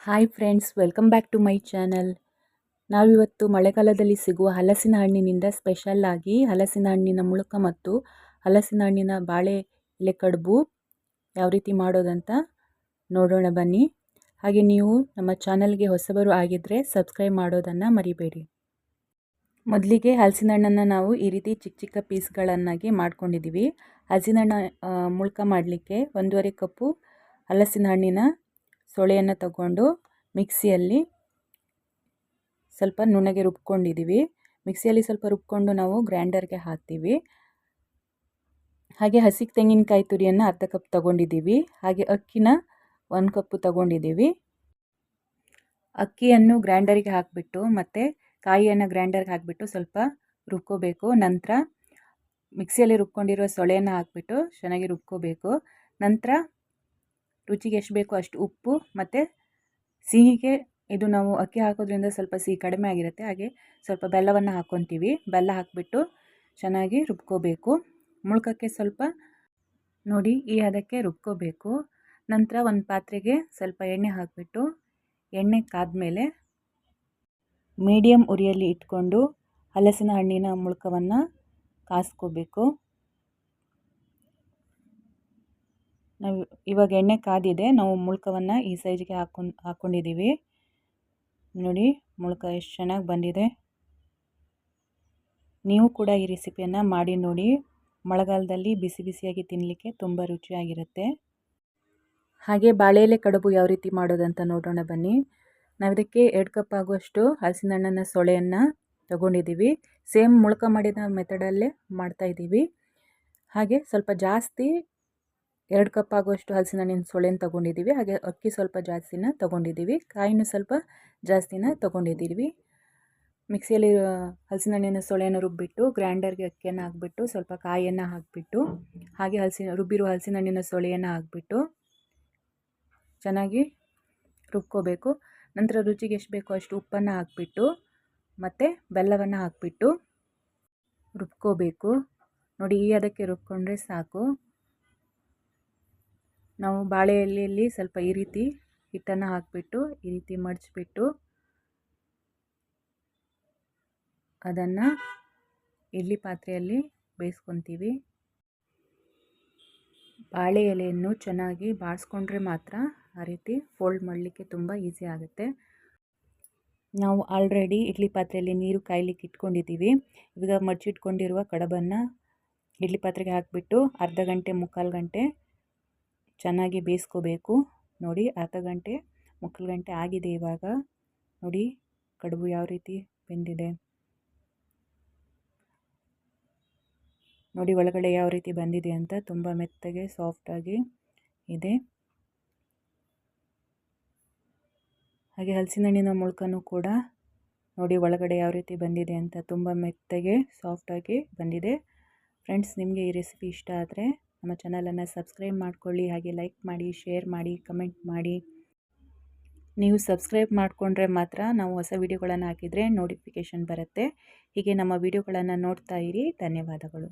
Hi friends, welcome back to my channel. ನಾವಿವತ್ತು ಮಳೆಗಾಲದಲ್ಲಿ ಸಿಗುವ ಹಲಸಿನ ಹಣ್ಣಿನಿಂದ ಸ್ಪೆಷಲ್ ಆಗಿ ಹಲಸಿನ ಹಣ್ಣಿನ ಮುಳುಕ ಮತ್ತು ಹಲಸಿನ ಹಣ್ಣಿನ ಬಾಳೆ ಎಲೆ ಕಡುಬು ಯಾವ ರೀತಿ ಮಾಡೋದಂತ ನೋಡೋಣ ಬನ್ನಿ. ಹಾಗೆ ನೀವು ನಮ್ಮ ಚಾನಲ್ಗೆ ಹೊಸಬರು ಆಗಿದ್ದರೆ ಸಬ್ಸ್ಕ್ರೈಬ್ ಮಾಡೋದನ್ನು ಮರಿಬೇಡಿ. ಮೊದಲಿಗೆ ಹಲಸಿನ ಹಣ್ಣನ್ನು ನಾವು ಈ ರೀತಿ ಚಿಕ್ಕ ಚಿಕ್ಕ ಪೀಸ್ಗಳನ್ನಾಗಿ ಮಾಡ್ಕೊಂಡಿದ್ದೀವಿ. ಹಲಸಿನ ಹಣ್ಣು ಮುಳುಕ ಮಾಡಲಿಕ್ಕೆ 1.5 ಕಪ್ಪು ಹಲಸಿನ ಹಣ್ಣಿನ ಸೊಳೆಯನ್ನು ತಗೊಂಡು ಮಿಕ್ಸಿಯಲ್ಲಿ ಸ್ವಲ್ಪ ನುಣ್ಣಗೆ ರುಬ್ಕೊಂಡಿದ್ದೀವಿ. ಮಿಕ್ಸಿಯಲ್ಲಿ ಸ್ವಲ್ಪ ರುಬ್ಕೊಂಡು ನಾವು ಗ್ರೈಂಡರ್ಗೆ ಹಾಕ್ತೀವಿ. ಹಾಗೆ ಹಸಿ ತೆಂಗಿನಕಾಯಿ ತುರಿಯನ್ನು ಅರ್ಧ ಕಪ್ ತಗೊಂಡಿದ್ದೀವಿ. ಹಾಗೆ ಅಕ್ಕಿನ 1 ಕಪ್ಪು ತಗೊಂಡಿದ್ದೀವಿ. ಅಕ್ಕಿಯನ್ನು ಗ್ರೈಂಡರಿಗೆ ಹಾಕಿಬಿಟ್ಟು ಮತ್ತು ಕಾಯಿಯನ್ನು ಗ್ರೈಂಡರ್ಗೆ ಹಾಕಿಬಿಟ್ಟು ಸ್ವಲ್ಪ ರುಬ್ಕೋಬೇಕು. ನಂತರ ಮಿಕ್ಸಿಯಲ್ಲಿ ರುಬ್ಕೊಂಡಿರೋ ಸೊಳೆಯನ್ನು ಹಾಕಿಬಿಟ್ಟು ಚೆನ್ನಾಗಿ ರುಬ್ಕೋಬೇಕು. ನಂತರ ರುಚಿಗೆ ಎಷ್ಟು ಬೇಕೋ ಅಷ್ಟು ಉಪ್ಪು ಮತ್ತು ಸಿಹಿಗೆ ಇದು ನಾವು ಅಕ್ಕಿ ಹಾಕೋದ್ರಿಂದ ಸ್ವಲ್ಪ ಸಿಹಿ ಕಡಿಮೆ ಆಗಿರುತ್ತೆ. ಹಾಗೆ ಸ್ವಲ್ಪ ಬೆಲ್ಲವನ್ನು ಹಾಕ್ಕೊತೀವಿ. ಬೆಲ್ಲ ಹಾಕಿಬಿಟ್ಟು ಚೆನ್ನಾಗಿ ರುಬ್ಕೋಬೇಕು. ಮುಳುಕಕ್ಕೆ ಸ್ವಲ್ಪ ನೋಡಿ ಈ ಹದಕ್ಕೆ ರುಬ್ಕೋಬೇಕು. ನಂತರ ಒಂದು ಪಾತ್ರೆಗೆ ಸ್ವಲ್ಪ ಎಣ್ಣೆ ಹಾಕಿಬಿಟ್ಟು ಎಣ್ಣೆ ಕಾದ್ಮೇಲೆ ಮೀಡಿಯಮ್ ಉರಿಯಲ್ಲಿ ಇಟ್ಕೊಂಡು ಹಲಸಿನ ಹಣ್ಣಿನ ಮುಳುಕವನ್ನು ಕಾಸ್ಕೋಬೇಕು. ನಾವು ಇವಾಗ ಎಣ್ಣೆ ಕಾದಿದೆ. ನಾವು ಮುಳುಕವನ್ನು ಈ ಸೈಜ್ಗೆ ಹಾಕ್ಕೊಂಡಿದ್ದೀವಿ. ನೋಡಿ ಮುಳುಕ ಎಷ್ಟು ಚೆನ್ನಾಗಿ ಬಂದಿದೆ. ನೀವು ಕೂಡ ಈ ರೆಸಿಪಿಯನ್ನು ಮಾಡಿ ನೋಡಿ. ಮಳೆಗಾಲದಲ್ಲಿ ಬಿಸಿ ಬಿಸಿಯಾಗಿ ತಿನ್ನಲಿಕ್ಕೆ ತುಂಬ ರುಚಿಯಾಗಿರುತ್ತೆ. ಹಾಗೆ ಬಾಳೆ ಎಲೆ ಕಡುಬು ಯಾವ ರೀತಿ ಮಾಡೋದಂತ ನೋಡೋಣ ಬನ್ನಿ. ನಾವು ಇದಕ್ಕೆ 2 ಕಪ್ ಆಗುವಷ್ಟು ಹಲಸಿನ ಹಣ್ಣಿನ ಸೊಳೆಯನ್ನು ತಗೊಂಡಿದ್ದೀವಿ. ಸೇಮ್ ಮುಳುಕ ಮಾಡಿದ ಮೆಥಡಲ್ಲೇ ಮಾಡ್ತಾಯಿದ್ದೀವಿ. ಹಾಗೆ ಸ್ವಲ್ಪ ಜಾಸ್ತಿ 2 ಕಪ್ ಆಗುವಷ್ಟು ಹಲಸಿನ ಹಣ್ಣಿನ ಸೊಳೆನ ತೊಗೊಂಡಿದ್ದೀವಿ. ಹಾಗೆ ಅಕ್ಕಿ ಸ್ವಲ್ಪ ಜಾಸ್ತಿನ ತೊಗೊಂಡಿದ್ದೀವಿ. ಕಾಯಿನೂ ಸ್ವಲ್ಪ ಜಾಸ್ತಿನ ತೊಗೊಂಡಿದ್ದೀವಿ. ಮಿಕ್ಸಿಯಲ್ಲಿ ಹಲಸಿನ ಹಣ್ಣಿನ ಸೊಳೆಯನ್ನು ರುಬ್ಬಿಟ್ಟು ಗ್ರೈಂಡರ್ಗೆ ಅಕ್ಕಿಯನ್ನು ಹಾಕಿಬಿಟ್ಟು ಸ್ವಲ್ಪ ಕಾಯಿಯನ್ನು ಹಾಕಿಬಿಟ್ಟು ಹಾಗೆ ರುಬ್ಬಿರುವ ಹಲಸಿನ ಹಣ್ಣಿನ ಸೊಳೆಯನ್ನು ಹಾಕಿಬಿಟ್ಟು ಚೆನ್ನಾಗಿ ರುಬ್ಕೋಬೇಕು. ನಂತರ ರುಚಿಗೆ ಎಷ್ಟು ಬೇಕೋ ಅಷ್ಟು ಉಪ್ಪನ್ನು ಹಾಕಿಬಿಟ್ಟು ಮತ್ತು ಬೆಲ್ಲವನ್ನು ಹಾಕಿಬಿಟ್ಟು ರುಬ್ಕೋಬೇಕು. ನೋಡಿ ಈ ಅದಕ್ಕೆ ರುಬ್ಕೊಂಡ್ರೆ ಸಾಕು. ನಾವು ಬಾಳೆ ಎಲೆಯಲ್ಲಿ ಸ್ವಲ್ಪ ಈ ರೀತಿ ಹಿಟ್ಟನ್ನು ಹಾಕಿಬಿಟ್ಟು ಈ ರೀತಿ ಮಡಚಿಬಿಟ್ಟು ಅದನ್ನು ಇಡ್ಲಿ ಪಾತ್ರೆಯಲ್ಲಿ ಬೇಯಿಸ್ಕೊತೀವಿ. ಬಾಳೆ ಎಲೆಯನ್ನು ಚೆನ್ನಾಗಿ ಬಾಡಿಸ್ಕೊಂಡ್ರೆ ಮಾತ್ರ ಆ ರೀತಿ ಫೋಲ್ಡ್ ಮಾಡಲಿಕ್ಕೆ ತುಂಬ ಈಸಿ ಆಗುತ್ತೆ. ನಾವು ಆಲ್ರೆಡಿ ಇಡ್ಲಿ ಪಾತ್ರೆಯಲ್ಲಿ ನೀರು ಕಾಯಲಿಕ್ಕೆ ಇಟ್ಕೊಂಡಿದ್ದೀವಿ. ಇವಾಗ ಮಡಚಿಟ್ಕೊಂಡಿರುವ ಕಡುಬನ್ನು ಇಡ್ಲಿ ಪಾತ್ರೆಗೆ ಹಾಕಿಬಿಟ್ಟು ಅರ್ಧ ಗಂಟೆ ಮುಕ್ಕಾಲು ಗಂಟೆ ಚೆನ್ನಾಗಿ ಬೇಯಿಸ್ಕೋಬೇಕು. ನೋಡಿ ಅರ್ಧ ಗಂಟೆ ಮುಕ್ಕಾಲು ಗಂಟೆ ಆಗಿದೆ. ಇವಾಗ ನೋಡಿ ಕಡುಬು ಯಾವ ರೀತಿ ಬೆಂದಿದೆ. ನೋಡಿ ಒಳಗಡೆ ಯಾವ ರೀತಿ ಬಂದಿದೆ ಅಂತ. ತುಂಬ ಮೆತ್ತಗೆ ಸಾಫ್ಟಾಗಿ ಇದೆ. ಹಾಗೆ ಹಲಸಿನ ಹಣ್ಣಿನ ಮುಳುಕನೂ ಕೂಡ ನೋಡಿ ಒಳಗಡೆ ಯಾವ ರೀತಿ ಬಂದಿದೆ ಅಂತ. ತುಂಬ ಮೆತ್ತಗೆ ಸಾಫ್ಟಾಗಿ ಬಂದಿದೆ. ಫ್ರೆಂಡ್ಸ್, ನಿಮಗೆ ಈ ರೆಸಿಪಿ ಇಷ್ಟ ಆದರೆ ನಮ್ಮ ಚಾನಲನ್ನು ಸಬ್ಸ್ಕ್ರೈಬ್ ಮಾಡ್ಕೊಳ್ಳಿ. ಹಾಗೆ ಲೈಕ್ ಮಾಡಿ, ಶೇರ್ ಮಾಡಿ, ಕಮೆಂಟ್ ಮಾಡಿ. ನೀವು ಸಬ್ಸ್ಕ್ರೈಬ್ ಮಾಡಿಕೊಂಡ್ರೆ ಮಾತ್ರ ನಾವು ಹೊಸ ವಿಡಿಯೋಗಳನ್ನು ಹಾಕಿದರೆ ನೋಟಿಫಿಕೇಷನ್ ಬರುತ್ತೆ. ಹೀಗೆ ನಮ್ಮ ವಿಡಿಯೋಗಳನ್ನು ನೋಡ್ತಾ ಇರಿ. ಧನ್ಯವಾದಗಳು.